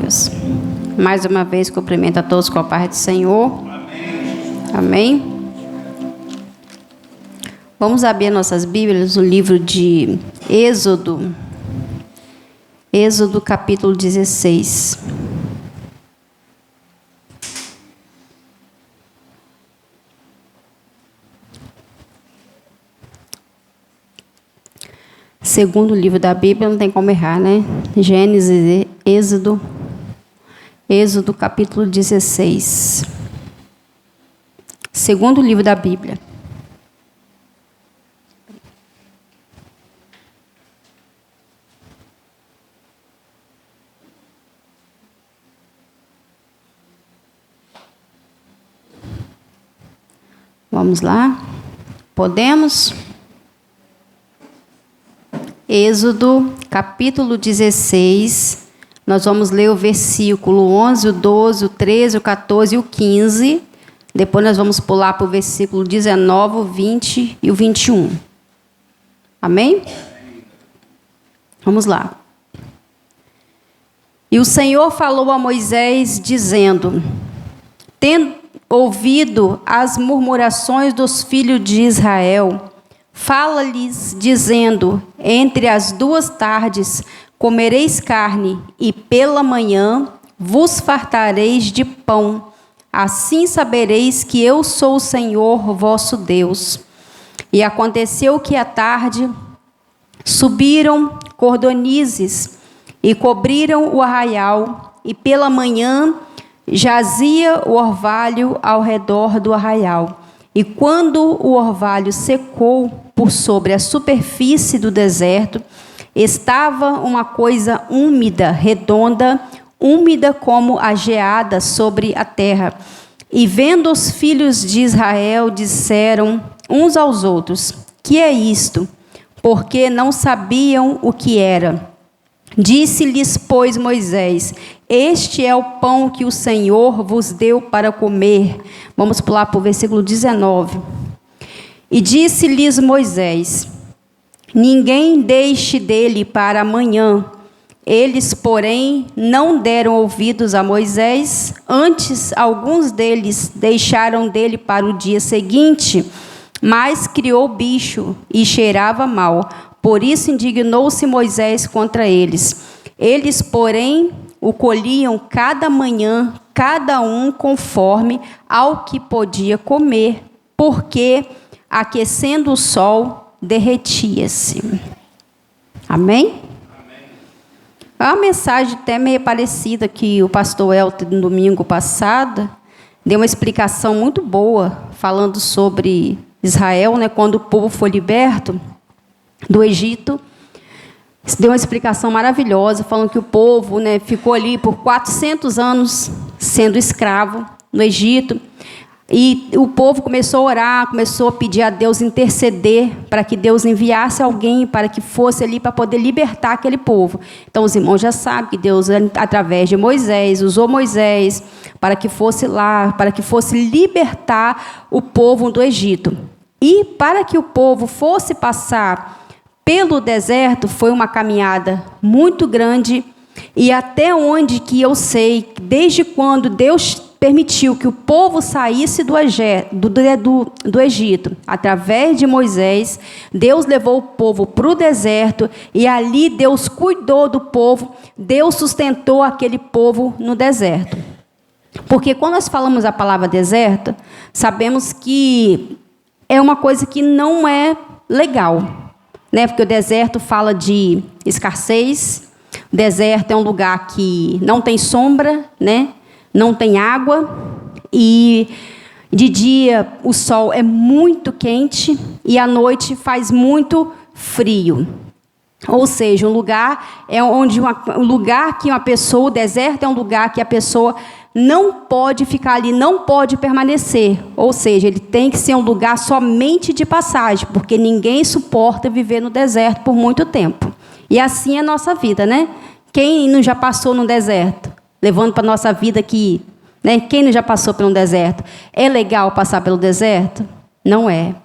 Deus. Mais uma vez, cumprimento a todos com a paz do Senhor. Amém. Amém. Vamos abrir nossas Bíblias no livro de Êxodo. Êxodo, capítulo 16. Segundo livro da Bíblia, não tem como errar, né? Gênesis, Êxodo, capítulo 16. Segundo livro da Bíblia. Vamos lá? Podemos? Êxodo, capítulo 16, nós vamos ler o versículo 11, o 12, o 13, o 14 e o 15. Depois nós vamos pular para o versículo 19, o 20 e o 21. Amém? Vamos lá. E o Senhor falou a Moisés, dizendo: tendo ouvido as murmurações dos filhos de Israel, fala-lhes, dizendo: entre as 2 tardes comereis carne, e pela manhã vos fartareis de pão. Assim sabereis que eu sou o Senhor vosso Deus. E aconteceu que à tarde subiram cordonizes e cobriram o arraial, e pela manhã jazia o orvalho ao redor do arraial. E quando o orvalho secou por sobre a superfície do deserto, estava uma coisa úmida, redonda, úmida como a geada sobre a terra. E vendo os filhos de Israel, disseram uns aos outros: que é isto? Porque não sabiam o que era. Disse-lhes, pois, Moisés: este é o pão que o Senhor vos deu para comer. Vamos pular para o versículo 19. E disse-lhes Moisés: ninguém deixe dele para amanhã. Eles, porém, não deram ouvidos a Moisés. Antes, alguns deles deixaram dele para o dia seguinte, mas criou bicho e cheirava mal. Por isso indignou-se Moisés contra eles. Eles, porém, o colhiam cada manhã, cada um conforme ao que podia comer, porque, aquecendo o sol, derretia-se. Amém? É uma mensagem até meio parecida que o pastor Elton, no domingo passado, deu uma explicação muito boa, falando sobre Israel, né, quando o povo foi liberto do Egito. Deu uma explicação maravilhosa, falando que o povo, né, ficou ali por 400 anos sendo escravo no Egito. E o povo começou a orar, começou a pedir a Deus interceder para que Deus enviasse alguém para que fosse ali para poder libertar aquele povo. Então, os irmãos já sabem que Deus, através de Moisés, usou Moisés para que fosse lá, para que fosse libertar o povo do Egito. E para que o povo fosse passar pelo deserto, foi uma caminhada muito grande. E até onde que eu sei, desde quando Deus permitiu que o povo saísse do Egito, através de Moisés, Deus levou o povo para o deserto, e ali Deus cuidou do povo, Deus sustentou aquele povo no deserto. Porque quando nós falamos a palavra deserto, sabemos que é uma coisa que não é legal, né? Porque o deserto fala de escassez, o deserto é um lugar que não tem sombra, né? Não tem água, e de dia o sol é muito quente e à noite faz muito frio. Ou seja, um lugar é onde um lugar que uma pessoa, o deserto é um lugar que a pessoa não pode ficar ali, não pode permanecer. Ou seja, ele tem que ser um lugar somente de passagem, porque ninguém suporta viver no deserto por muito tempo. E assim é a nossa vida, né? Quem não já passou no deserto? Levando para a nossa vida aqui, né? Quem não já passou por um deserto? É legal passar pelo deserto? Não é.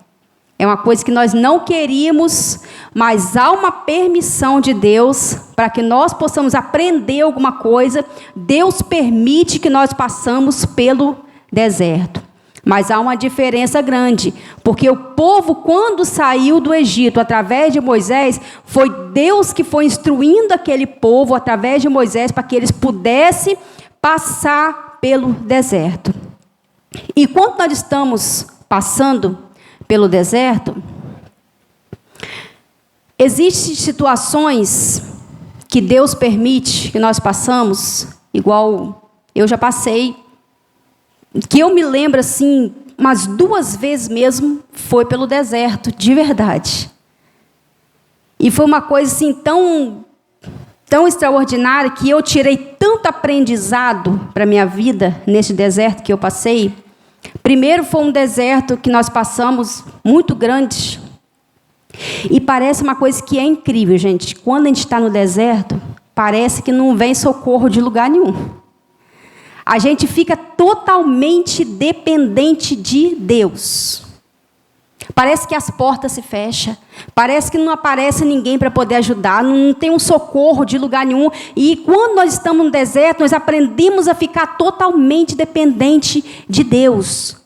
É uma coisa que nós não queríamos, mas há uma permissão de Deus para que nós possamos aprender alguma coisa. Deus permite que nós passamos pelo deserto. Mas há uma diferença grande, porque o povo, quando saiu do Egito através de Moisés, foi Deus que foi instruindo aquele povo através de Moisés para que eles pudessem passar pelo deserto. E quando nós estamos passando pelo deserto, existem situações que Deus permite que nós passamos, igual eu já passei, que eu me lembro assim, umas 2 vezes mesmo, foi pelo deserto, de verdade. E foi uma coisa assim tão extraordinária, que eu tirei tanto aprendizado para a minha vida, nesse deserto que eu passei. Primeiro foi um deserto que nós passamos, muito grande. E parece uma coisa que é incrível, gente. Quando a gente está no deserto, parece que não vem socorro de lugar nenhum. A gente fica totalmente dependente de Deus. Parece que as portas se fecham. Parece que não aparece ninguém para poder ajudar. Não tem um socorro de lugar nenhum. E quando nós estamos no deserto, nós aprendemos a ficar totalmente dependente de Deus.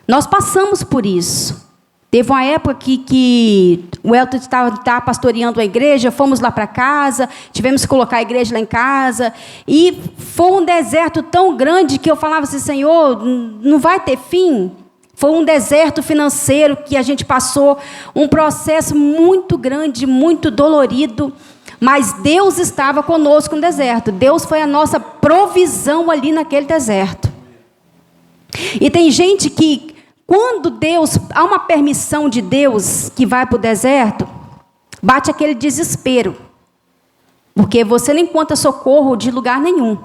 Nós passamos por isso. Teve uma época que o Elton estava pastoreando a igreja, fomos lá para casa, tivemos que colocar a igreja lá em casa, e foi um deserto tão grande que eu falava assim, Senhor, não vai ter fim? Foi um deserto financeiro que a gente passou, um processo muito grande, muito dolorido, mas Deus estava conosco no deserto. Deus foi a nossa provisão ali naquele deserto. E tem gente que, quando há uma permissão de Deus que vai para o deserto, bate aquele desespero, porque você não encontra socorro de lugar nenhum.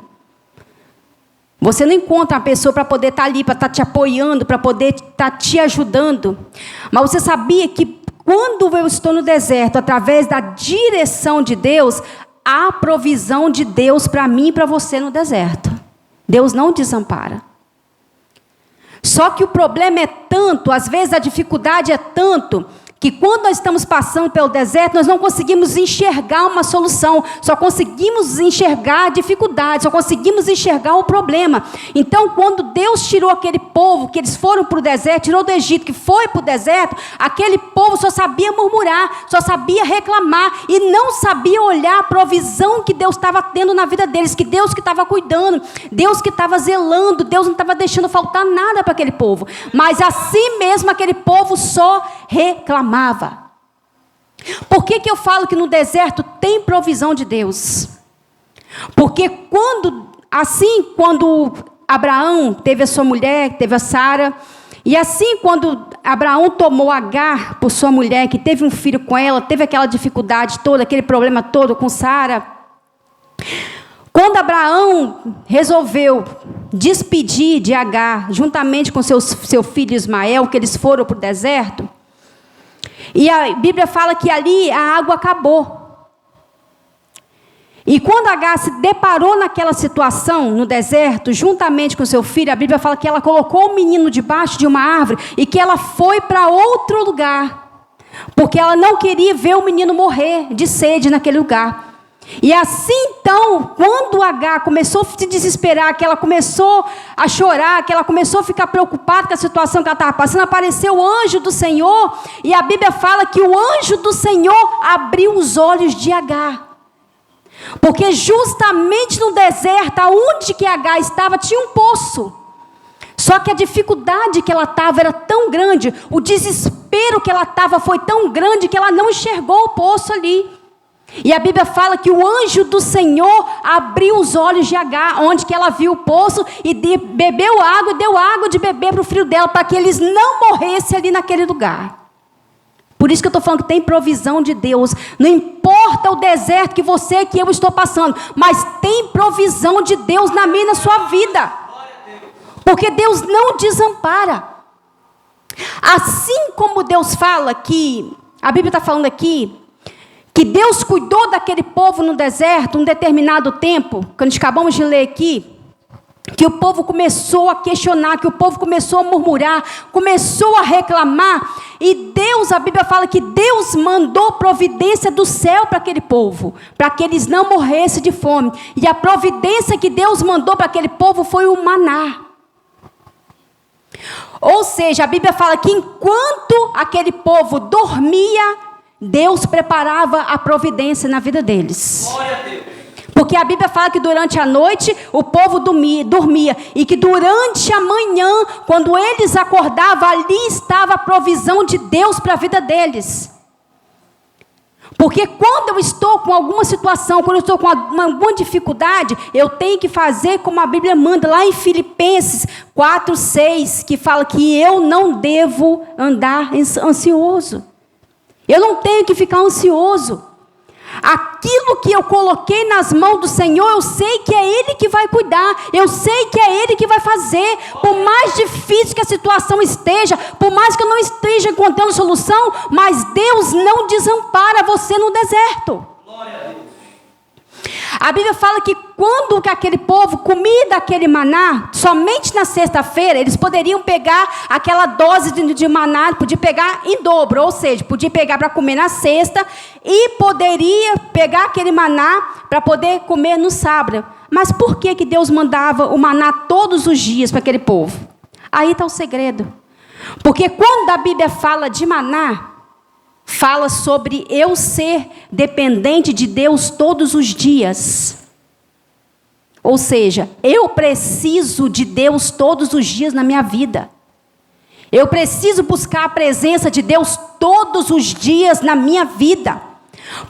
Você não encontra uma pessoa para poder estar ali, para estar te apoiando, para poder estar te ajudando. Mas você sabia que quando eu estou no deserto, através da direção de Deus, há provisão de Deus para mim e para você no deserto. Deus não desampara. Só que o problema é tanto, às vezes a dificuldade é tanto, que quando nós estamos passando pelo deserto, nós não conseguimos enxergar uma solução, só conseguimos enxergar a dificuldade, só conseguimos enxergar o problema. Então, quando Deus tirou aquele povo, que eles foram para o deserto, tirou do Egito, que foi para o deserto, aquele povo só sabia murmurar, só sabia reclamar, e não sabia olhar a provisão que Deus estava tendo na vida deles, que Deus que estava cuidando, Deus que estava zelando, Deus não estava deixando faltar nada para aquele povo. Mas assim mesmo, aquele povo só reclamava. Por que eu falo que no deserto tem provisão de Deus? Porque quando Abraão teve a sua mulher, teve a Sara, e assim quando Abraão tomou Agar por sua mulher, que teve um filho com ela, teve aquela dificuldade toda, aquele problema todo com Sara. Quando Abraão resolveu despedir de Agar, juntamente com seu filho Ismael, que eles foram para o deserto, e a Bíblia fala que ali a água acabou. E quando Agar se deparou naquela situação, no deserto, juntamente com seu filho, a Bíblia fala que ela colocou o menino debaixo de uma árvore e que ela foi para outro lugar, porque ela não queria ver o menino morrer de sede naquele lugar. E assim então, quando Agar começou a se desesperar, que ela começou a chorar, que ela começou a ficar preocupada com a situação que ela estava passando, apareceu o anjo do Senhor, e a Bíblia fala que o anjo do Senhor abriu os olhos de Agar. Porque justamente no deserto, aonde que Agar estava, tinha um poço. Só que a dificuldade que ela estava era tão grande, o desespero que ela estava foi tão grande, que ela não enxergou o poço ali. E a Bíblia fala que o anjo do Senhor abriu os olhos de Agar, onde que ela viu o poço, e bebeu água, e deu água de beber para o filho dela, para que eles não morressem ali naquele lugar. Por isso que eu estou falando que tem provisão de Deus. Não importa o deserto que você, que eu estou passando, mas tem provisão de Deus na minha e na sua vida. Porque Deus não desampara. Assim como Deus fala que, a Bíblia está falando aqui, que Deus cuidou daquele povo no deserto um determinado tempo, que nós acabamos de ler aqui, que o povo começou a questionar, que o povo começou a murmurar, começou a reclamar, e Deus, a Bíblia fala que Deus mandou providência do céu para aquele povo, para que eles não morressem de fome, e a providência que Deus mandou para aquele povo foi o maná. Ou seja, a Bíblia fala que enquanto aquele povo dormia, Deus preparava a providência na vida deles. Glória a Deus. Porque a Bíblia fala que durante a noite o povo dormia, e que durante a manhã, quando eles acordavam, ali estava a provisão de Deus para a vida deles. Porque quando eu estou com alguma situação, quando eu estou com alguma dificuldade, eu tenho que fazer como a Bíblia manda lá em Filipenses 4:6, que fala que eu não devo andar ansioso. Eu não tenho que ficar ansioso. Aquilo que eu coloquei nas mãos do Senhor, eu sei que é Ele que vai cuidar, eu sei que é Ele que vai fazer. Por mais difícil que a situação esteja, por mais que eu não esteja encontrando solução, mas Deus não desampara você no deserto. Glória a Deus. A Bíblia fala que quando aquele povo comia daquele maná, somente na sexta-feira, eles poderiam pegar aquela dose de maná, podia pegar em dobro, ou seja, podia pegar para comer na sexta e poderia pegar aquele maná para poder comer no sábado. Mas por que Deus mandava o maná todos os dias para aquele povo? Aí está o segredo. Porque quando a Bíblia fala de maná, fala sobre eu ser dependente de Deus todos os dias. Ou seja, eu preciso de Deus todos os dias na minha vida. Eu preciso buscar a presença de Deus todos os dias na minha vida.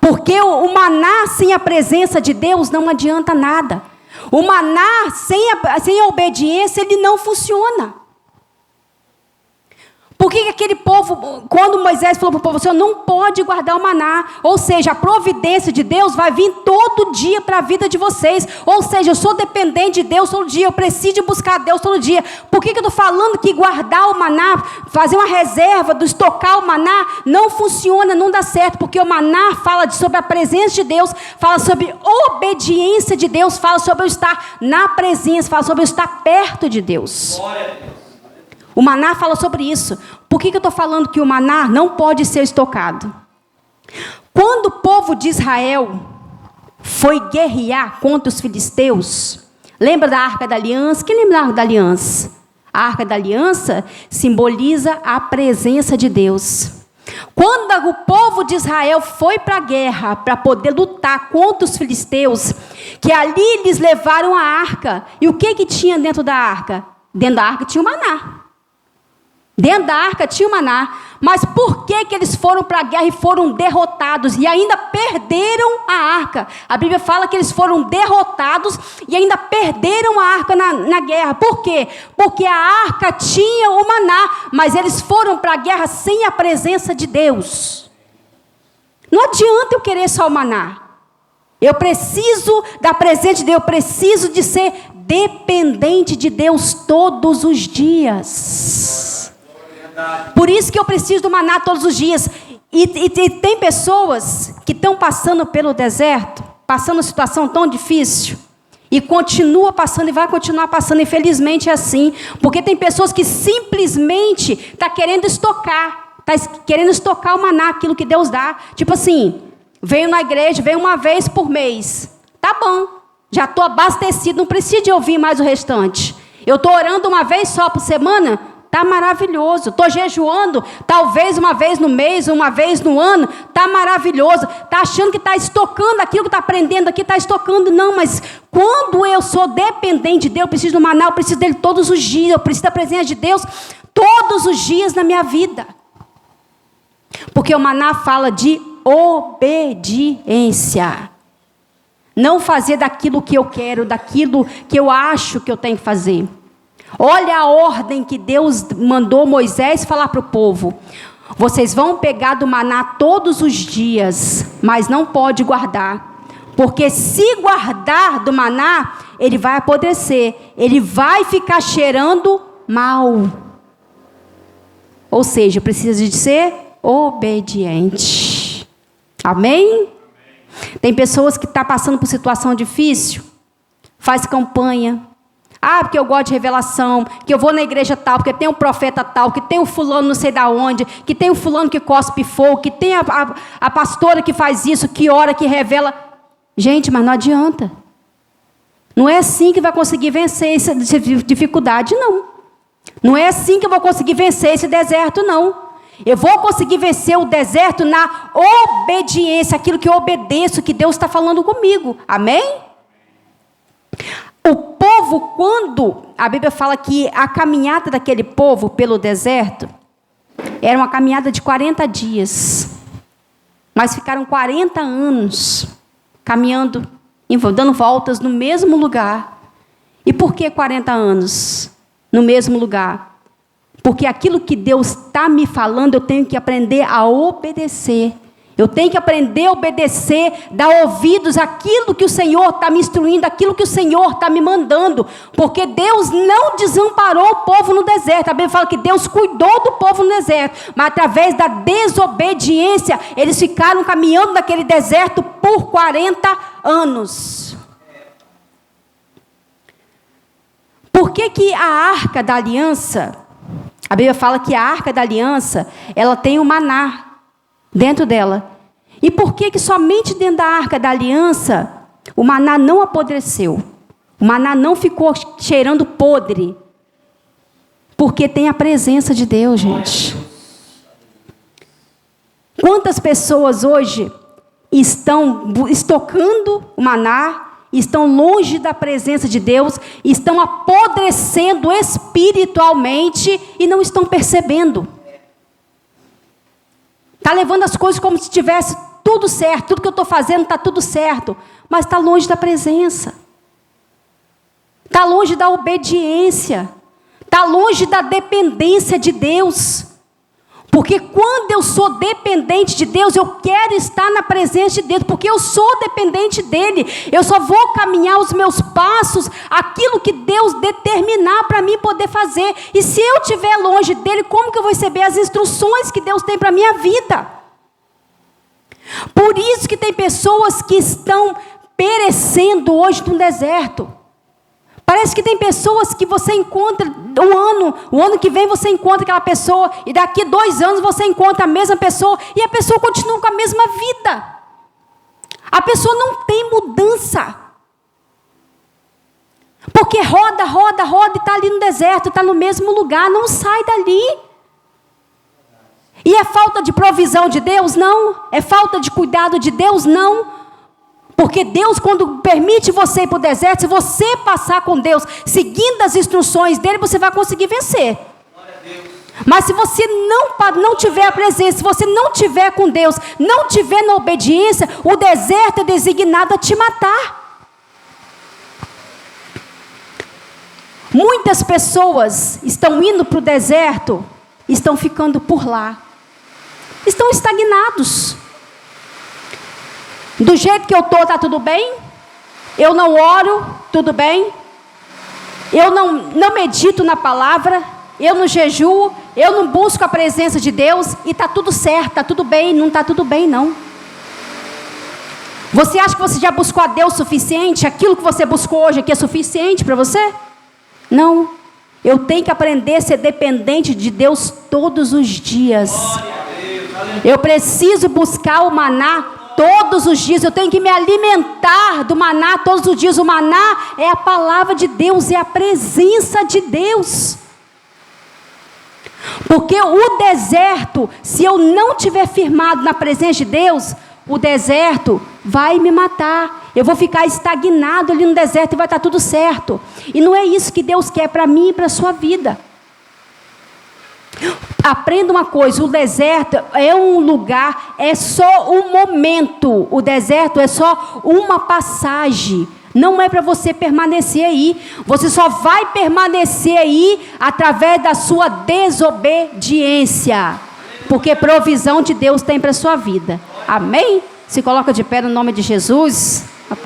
Porque o maná sem a presença de Deus não adianta nada. O maná sem a obediência, ele não funciona. Por que aquele povo, quando Moisés falou para o povo, você não pode guardar o maná, ou seja, a providência de Deus vai vir todo dia para a vida de vocês, ou seja, eu sou dependente de Deus todo dia, eu preciso de buscar Deus todo dia. Por que eu estou falando que guardar o maná, fazer uma reserva, estocar o maná, não funciona, não dá certo, porque o maná fala sobre a presença de Deus, fala sobre obediência de Deus, fala sobre eu estar na presença, fala sobre eu estar perto de Deus. Glória a Deus. O maná fala sobre isso. Por que eu estou falando que o maná não pode ser estocado? Quando o povo de Israel foi guerrear contra os filisteus, lembra da Arca da Aliança? Quem lembra da Arca da Aliança? A Arca da Aliança simboliza a presença de Deus. Quando o povo de Israel foi para a guerra, para poder lutar contra os filisteus, que ali eles levaram a arca, e o que tinha dentro da arca? Dentro da arca tinha o maná. Dentro da arca tinha o maná, mas por que eles foram para a guerra e foram derrotados e ainda perderam a arca? A Bíblia fala que eles foram derrotados e ainda perderam a arca na guerra. Por quê? Porque a arca tinha o maná, mas eles foram para a guerra sem a presença de Deus. Não adianta eu querer só o maná. Eu preciso da presença de Deus, eu preciso de ser dependente de Deus todos os dias. Por isso que eu preciso do maná todos os dias. E tem pessoas que estão passando pelo deserto, passando uma situação tão difícil, e continua passando e vai continuar passando. Infelizmente é assim. Porque tem pessoas que simplesmente estão querendo estocar. Está querendo estocar o maná, aquilo que Deus dá. Tipo assim, venho na igreja, venho uma vez por mês. Tá bom, já estou abastecido, não preciso de ouvir mais o restante. Eu estou orando uma vez só por semana. Está maravilhoso. Estou jejuando, talvez uma vez no mês, uma vez no ano. Está maravilhoso. Está achando que está estocando aquilo que está aprendendo aqui, está estocando. Não, mas quando eu sou dependente de Deus, eu preciso do maná, eu preciso dele todos os dias. Eu preciso da presença de Deus todos os dias na minha vida. Porque o maná fala de obediência. Não fazer daquilo que eu quero, daquilo que eu acho que eu tenho que fazer. Olha a ordem que Deus mandou Moisés falar para o povo. Vocês vão pegar do maná todos os dias, mas não pode guardar. Porque se guardar do maná, ele vai apodrecer. Ele vai ficar cheirando mal. Ou seja, precisa de ser obediente. Amém? Tem pessoas que estão passando por situação difícil. Faz campanha. Ah, porque eu gosto de revelação, que eu vou na igreja tal, porque tem um profeta tal, que tem um fulano não sei da onde, que tem um fulano que cospe fogo, que tem a pastora que faz isso, que ora, que revela. Gente, mas não adianta. Não é assim que vai conseguir vencer essa dificuldade, não. Não é assim que eu vou conseguir vencer esse deserto, não. Eu vou conseguir vencer o deserto na obediência, aquilo que eu obedeço, que Deus está falando comigo. Amém? O povo, quando a Bíblia fala que a caminhada daquele povo pelo deserto era uma caminhada de 40 dias. Mas ficaram 40 anos caminhando, dando voltas no mesmo lugar. E por que 40 anos no mesmo lugar? Porque aquilo que Deus está me falando, eu tenho que aprender a obedecer. Eu tenho que aprender a obedecer, dar ouvidos àquilo que o Senhor está me instruindo, àquilo que o Senhor está me mandando. Porque Deus não desamparou o povo no deserto. A Bíblia fala que Deus cuidou do povo no deserto. Mas através da desobediência, eles ficaram caminhando naquele deserto por 40 anos. Por que a Arca da Aliança, a Bíblia fala que a Arca da Aliança, ela tem o maná dentro dela. E por que somente dentro da Arca da Aliança o maná não apodreceu? O maná não ficou cheirando podre? Porque tem a presença de Deus, gente. Quantas pessoas hoje estão estocando o maná, estão longe da presença de Deus, estão apodrecendo espiritualmente e não estão percebendo? Está levando as coisas como se tivesse tudo certo, tudo que eu estou fazendo está tudo certo, mas está longe da presença, está longe da obediência, está longe da dependência de Deus. Porque quando eu sou dependente de Deus, eu quero estar na presença de Deus, porque eu sou dependente dEle. Eu só vou caminhar os meus passos, aquilo que Deus determinar para mim poder fazer. E se eu estiver longe dEle, como que eu vou receber as instruções que Deus tem para a minha vida? Por isso que tem pessoas que estão perecendo hoje no deserto. Parece que tem pessoas que você encontra o ano que vem você encontra aquela pessoa, e daqui 2 anos você encontra a mesma pessoa, e a pessoa continua com a mesma vida. A pessoa não tem mudança. Porque roda e está ali no deserto, está no mesmo lugar, não sai dali. E é falta de provisão de Deus? Não. É falta de cuidado de Deus? Não. Porque Deus, quando permite você ir para o deserto, se você passar com Deus, seguindo as instruções dEle, você vai conseguir vencer. Mas se você não tiver a presença, se você não tiver com Deus, não tiver na obediência, o deserto é designado a te matar. Muitas pessoas estão indo para o deserto, estão ficando por lá. Estão estagnados. Do jeito que eu estou, está tudo bem? Eu não oro, tudo bem? Eu não medito na palavra, eu não jejuo, eu não busco a presença de Deus, e está tudo certo, está tudo bem. Não está tudo bem, não. Você acha que você já buscou a Deus o suficiente? Aquilo que você buscou hoje aqui é suficiente para você? Não. Eu tenho que aprender a ser dependente de Deus todos os dias. Eu preciso buscar o maná todos os dias. Eu tenho que me alimentar do maná todos os dias. O maná é a palavra de Deus, é a presença de Deus. Porque o deserto, se eu não estiver firmado na presença de Deus, o deserto vai me matar. Eu vou ficar estagnado ali no deserto e vai estar tudo certo. E não é isso que Deus quer para mim e para a sua vida. Aprenda uma coisa: o deserto é um lugar, é só um momento. O deserto é só uma passagem. Não é para você permanecer aí. Você só vai permanecer aí através da sua desobediência. Porque provisão de Deus tem para a sua vida. Amém? Se coloca de pé no nome de Jesus.